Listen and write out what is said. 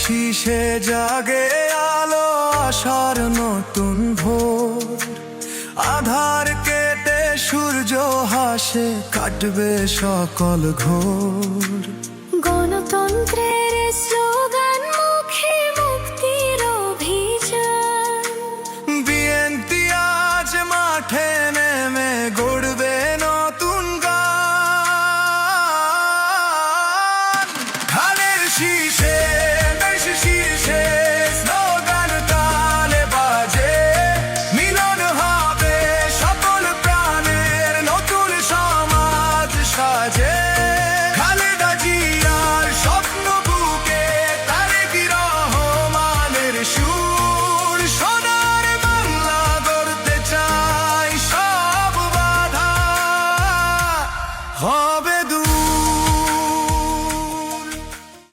শীষে জাগে আলো আশার নতুন ভোর। আধার কেটে সূর্য হাসে, কাটবে সকল ঘোর। গণতন্ত্রের স্লোগান মুখে মুক্তির অভিযান। বিএনপি আজ মাঠে নেমে গড়বে নতুন গান। ধানের শীষে শীষে স্লোগান তালে বাজে, মিলন হবে সকল প্রাণের, নতুন সমাজ সাজে। খালেদা জিয়ার স্বপ্ন বুকে, তারেক রহমানের সুর। সোনার বাংলা গড়তে চাই, সব বাধা হবে দূর।